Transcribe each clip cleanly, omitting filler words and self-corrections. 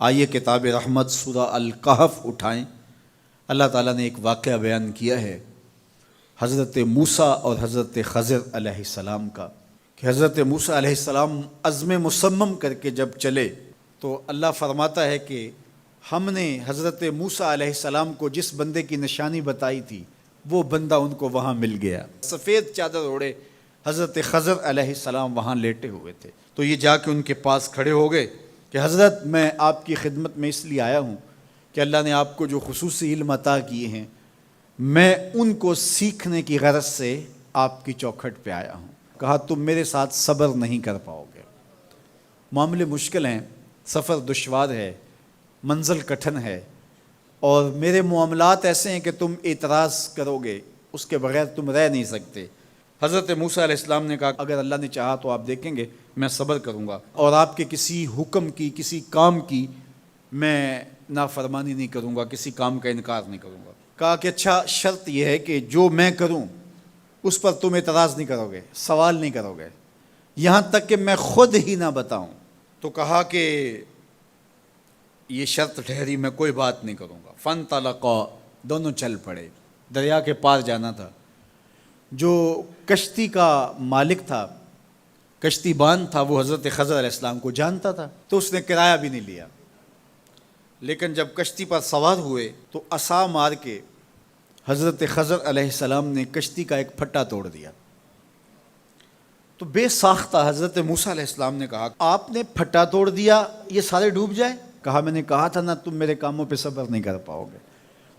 آئیے کتاب رحمت سورہ الکہف اٹھائیں۔ اللہ تعالیٰ نے ایک واقعہ بیان کیا ہے حضرت موسیٰ اور حضرت خضر علیہ السلام کا، کہ حضرت موسیٰ علیہ السلام عزم مصمم کر کے جب چلے تو اللہ فرماتا ہے کہ ہم نے حضرت موسیٰ علیہ السلام کو جس بندے کی نشانی بتائی تھی وہ بندہ ان کو وہاں مل گیا۔ سفید چادر اوڑے حضرت خضر علیہ السلام وہاں لیٹے ہوئے تھے، تو یہ جا کے ان کے پاس کھڑے ہو گئے کہ حضرت میں آپ کی خدمت میں اس لیے آیا ہوں کہ اللہ نے آپ کو جو خصوصی علم عطا کیے ہیں میں ان کو سیکھنے کی غرض سے آپ کی چوکھٹ پہ آیا ہوں۔ کہا تم میرے ساتھ صبر نہیں کر پاؤ گے، معاملے مشکل ہیں، سفر دشوار ہے، منزل کٹھن ہے، اور میرے معاملات ایسے ہیں کہ تم اعتراض کرو گے، اس کے بغیر تم رہ نہیں سکتے۔ حضرت موسیٰ علیہ السلام نے کہا اگر اللہ نے چاہا تو آپ دیکھیں گے میں صبر کروں گا، اور آپ کے کسی حکم کی کسی کام کی میں نافرمانی نہیں کروں گا، کسی کام کا انکار نہیں کروں گا۔ کہا کہ اچھا شرط یہ ہے کہ جو میں کروں اس پر تم اعتراض نہیں کرو گے، سوال نہیں کرو گے، یہاں تک کہ میں خود ہی نہ بتاؤں۔ تو کہا کہ یہ شرط ٹھہری، میں کوئی بات نہیں کروں گا۔ فانطلقا، دونوں چل پڑے، دریا کے پار جانا تھا۔ جو کشتی کا مالک تھا، کشتی بان تھا، وہ حضرت خضر علیہ السلام کو جانتا تھا، تو اس نے کرایہ بھی نہیں لیا، لیکن جب کشتی پر سوار ہوئے تو عصا مار کے حضرت خضر علیہ السلام نے کشتی کا ایک پھٹا توڑ دیا۔ تو بے ساختہ حضرت موسیٰ علیہ السلام نے کہا آپ نے پھٹا توڑ دیا، یہ سارے ڈوب جائے؟ کہا میں نے کہا تھا نا تم میرے کاموں پہ صبر نہیں کر پاؤ گے۔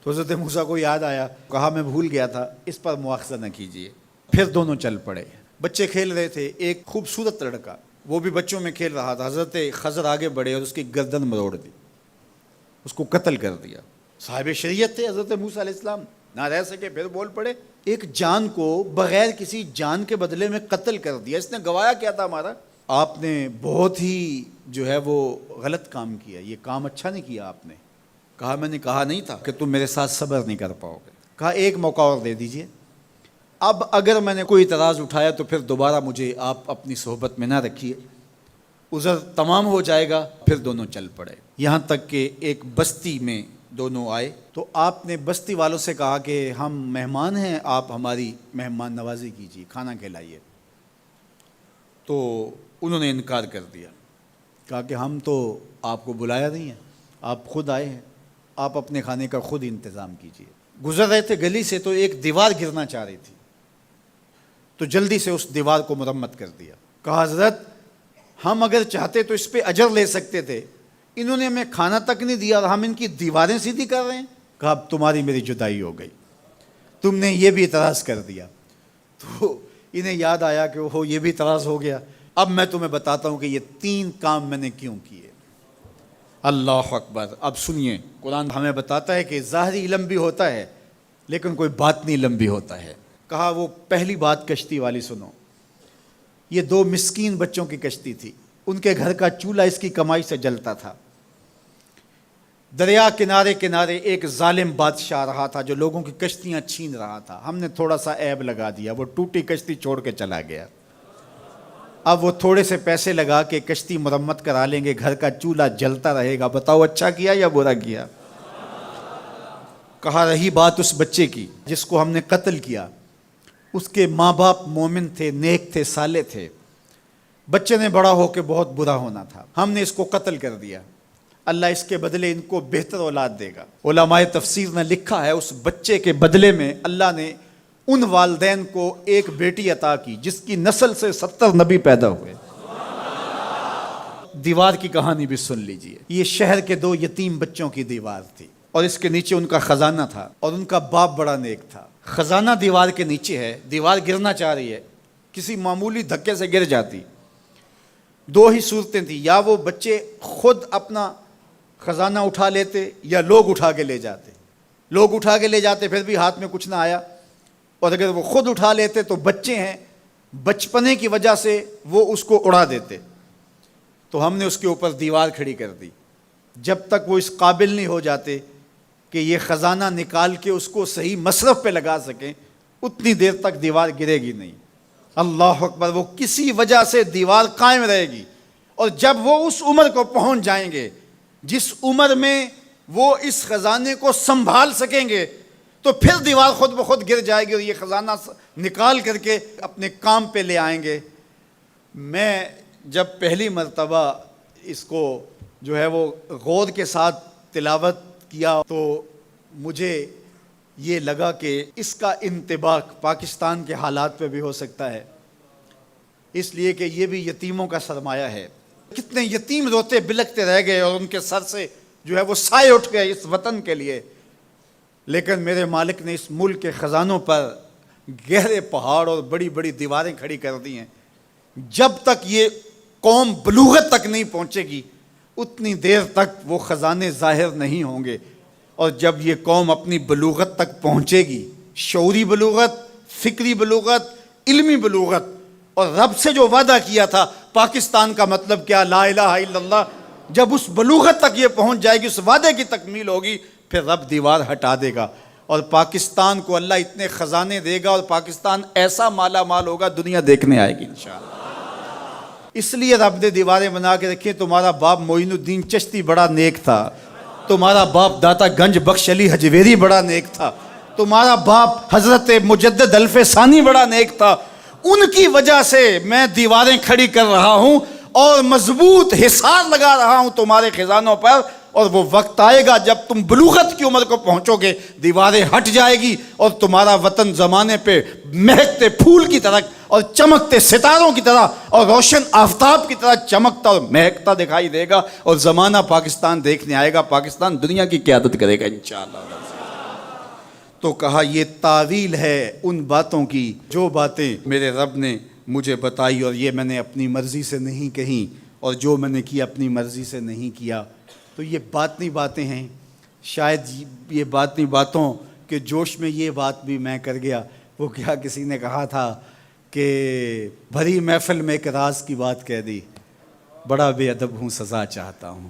تو حضرت موسیٰ کو یاد آیا، کہا میں بھول گیا تھا، اس پر مواخذہ نہ کیجیے۔ پھر دونوں چل پڑے، بچے کھیل رہے تھے، ایک خوبصورت لڑکا وہ بھی بچوں میں کھیل رہا تھا۔ حضرت خضر آگے بڑھے اور اس کی گردن مروڑ دی، اس کو قتل کر دیا۔ صاحب شریعت تھے حضرت موسیٰ علیہ السلام، نہ رہ سکے، پھر بول پڑے ایک جان کو بغیر کسی جان کے بدلے میں قتل کر دیا، اس نے گوایا کیا تھا ہمارا؟ آپ نے بہت ہی جو ہے وہ غلط کام کیا، یہ کام اچھا نہیں کیا آپ نے۔ کہا میں نے کہا نہیں تھا کہ تم میرے ساتھ صبر نہیں کر پاؤ گے۔ کہا ایک موقع اور دے دیجئے، اب اگر میں نے کوئی اعتراض اٹھایا تو پھر دوبارہ مجھے آپ اپنی صحبت میں نہ رکھیے، عذر تمام ہو جائے گا۔ پھر دونوں چل پڑے، یہاں تک کہ ایک بستی میں دونوں آئے تو آپ نے بستی والوں سے کہا کہ ہم مہمان ہیں، آپ ہماری مہمان نوازی کیجیے، کھانا کھلائیے۔ تو انہوں نے انکار کر دیا، کہا کہ ہم تو آپ کو بلایا نہیں ہے، آپ خود آئے ہیں، آپ اپنے کھانے کا خود انتظام کیجیے۔ گزر رہے تھے گلی سے تو ایک دیوار گرنا چاہ رہی تھی، تو جلدی سے اس دیوار کو مرمت کر دیا۔ کہا حضرت ہم اگر چاہتے تو اس پہ اجر لے سکتے تھے، انہوں نے ہمیں کھانا تک نہیں دیا اور ہم ان کی دیواریں سیدھی کر رہے ہیں۔ کہا اب تمہاری میری جدائی ہو گئی، تم نے یہ بھی اعتراض کر دیا۔ تو انہیں یاد آیا کہ وہ یہ بھی اعتراض ہو گیا۔ اب میں تمہیں بتاتا ہوں کہ یہ 3 کام میں نے کیوں کیے۔ اللہ اکبر۔ اب سنیے، قرآن ہمیں بتاتا ہے کہ ظاہری علم بھی ہوتا ہے لیکن کوئی باطنی علم بھی ہوتا ہے۔ کہا وہ پہلی بات کشتی والی سنو، یہ 2 مسکین بچوں کی کشتی تھی، ان کے گھر کا چولہا اس کی کمائی سے جلتا تھا۔ دریا کنارے کنارے ایک ظالم بادشاہ رہا تھا جو لوگوں کی کشتیاں چھین رہا تھا، ہم نے تھوڑا سا عیب لگا دیا، وہ ٹوٹی کشتی چھوڑ کے چلا گیا۔ اب وہ تھوڑے سے پیسے لگا کے کشتی مرمت کرا لیں گے، گھر کا چولہا جلتا رہے گا، بتاؤ اچھا کیا یا برا کیا؟ کہا رہی بات اس بچے کی جس کو ہم نے قتل کیا، اس کے ماں باپ مومن تھے، نیک تھے، صالح تھے، بچے نے بڑا ہو کے بہت برا ہونا تھا، ہم نے اس کو قتل کر دیا، اللہ اس کے بدلے ان کو بہتر اولاد دے گا۔ علماء تفسیر نے لکھا ہے اس بچے کے بدلے میں اللہ نے ان والدین کو ایک بیٹی عطا کی جس کی نسل سے 70 نبی پیدا ہوئے۔ دیوار کی کہانی بھی سن لیجئے، یہ شہر کے 2 یتیم بچوں کی دیوار تھی اور اس کے نیچے ان کا خزانہ تھا، اور ان کا باپ بڑا نیک تھا۔ خزانہ دیوار کے نیچے ہے، دیوار گرنا چاہ رہی ہے، کسی معمولی دھکے سے گر جاتی۔ 2 ہی صورتیں تھیں، یا وہ بچے خود اپنا خزانہ اٹھا لیتے یا لوگ اٹھا کے لے جاتے۔ لوگ اٹھا کے لے جاتے پھر بھی ہاتھ میں کچھ نہ آیا، اور اگر وہ خود اٹھا لیتے تو بچے ہیں، بچپنے کی وجہ سے وہ اس کو اڑا دیتے۔ تو ہم نے اس کے اوپر دیوار کھڑی کر دی، جب تک وہ اس قابل نہیں ہو جاتے کہ یہ خزانہ نکال کے اس کو صحیح مصرف پہ لگا سکیں، اتنی دیر تک دیوار گرے گی نہیں۔ اللہ اکبر۔ وہ کسی وجہ سے دیوار قائم رہے گی، اور جب وہ اس عمر کو پہنچ جائیں گے جس عمر میں وہ اس خزانے کو سنبھال سکیں گے تو پھر دیوار خود بخود گر جائے گی اور یہ خزانہ نکال کر کے اپنے کام پہ لے آئیں گے۔ میں جب پہلی مرتبہ اس کو جو ہے وہ غور کے ساتھ تلاوت کیا تو مجھے یہ لگا کہ اس کا انطباق پاکستان کے حالات پہ بھی ہو سکتا ہے، اس لیے کہ یہ بھی یتیموں کا سرمایہ ہے۔ کتنے یتیم روتے بلکتے رہ گئے اور ان کے سر سے جو ہے وہ سائے اٹھ گئے اس وطن کے لیے، لیکن میرے مالک نے اس ملک کے خزانوں پر گہرے پہاڑ اور بڑی بڑی دیواریں کھڑی کر دی ہیں۔ جب تک یہ قوم بلوغت تک نہیں پہنچے گی اتنی دیر تک وہ خزانے ظاہر نہیں ہوں گے، اور جب یہ قوم اپنی بلوغت تک پہنچے گی، شعوری بلوغت، فکری بلوغت، علمی بلوغت، اور رب سے جو وعدہ کیا تھا پاکستان کا مطلب کیا، لا الہ الا اللہ، جب اس بلوغت تک یہ پہنچ جائے گی، اس وعدے کی تکمیل ہوگی، پھر رب دیوار ہٹا دے گا اور پاکستان کو اللہ اتنے خزانے دے گا اور پاکستان ایسا مالا مال ہوگا دنیا دیکھنے آئے گی انشاءاللہ۔ اس لیے رب نے دیواریں بنا کے رکھی۔ تمہارا باپ معین الدین چشتی بڑا نیک تھا، تمہارا باپ داتا گنج بخش علی حجویری بڑا نیک تھا، تمہارا باپ حضرت مجدد الف ثانی بڑا نیک تھا، ان کی وجہ سے میں دیواریں کھڑی کر رہا ہوں اور مضبوط حصار لگا رہا ہوں تمہارے خزانوں پر، اور وہ وقت آئے گا جب تم بلوغت کی عمر کو پہنچو گے دیواریں ہٹ جائے گی اور تمہارا وطن زمانے پہ مہکتے پھول کی طرح اور چمکتے ستاروں کی طرح اور روشن آفتاب کی طرح چمکتا اور مہکتا دکھائی دے گا، اور زمانہ پاکستان دیکھنے آئے گا، پاکستان دنیا کی قیادت کرے گا انشاءاللہ۔ تو کہا یہ تعویل ہے ان باتوں کی جو باتیں میرے رب نے مجھے بتائی، اور یہ میں نے اپنی مرضی سے نہیں کہیں، اور جو میں نے کیا اپنی مرضی سے نہیں کیا۔ تو یہ باطنی باتیں ہیں، شاید یہ باطنی باتوں کے جوش میں یہ بات بھی میں کر گیا۔ وہ کیا کسی نے کہا تھا کہ بھری محفل میں ایک راز کی بات کہہ دی، بڑا بے ادب ہوں سزا چاہتا ہوں۔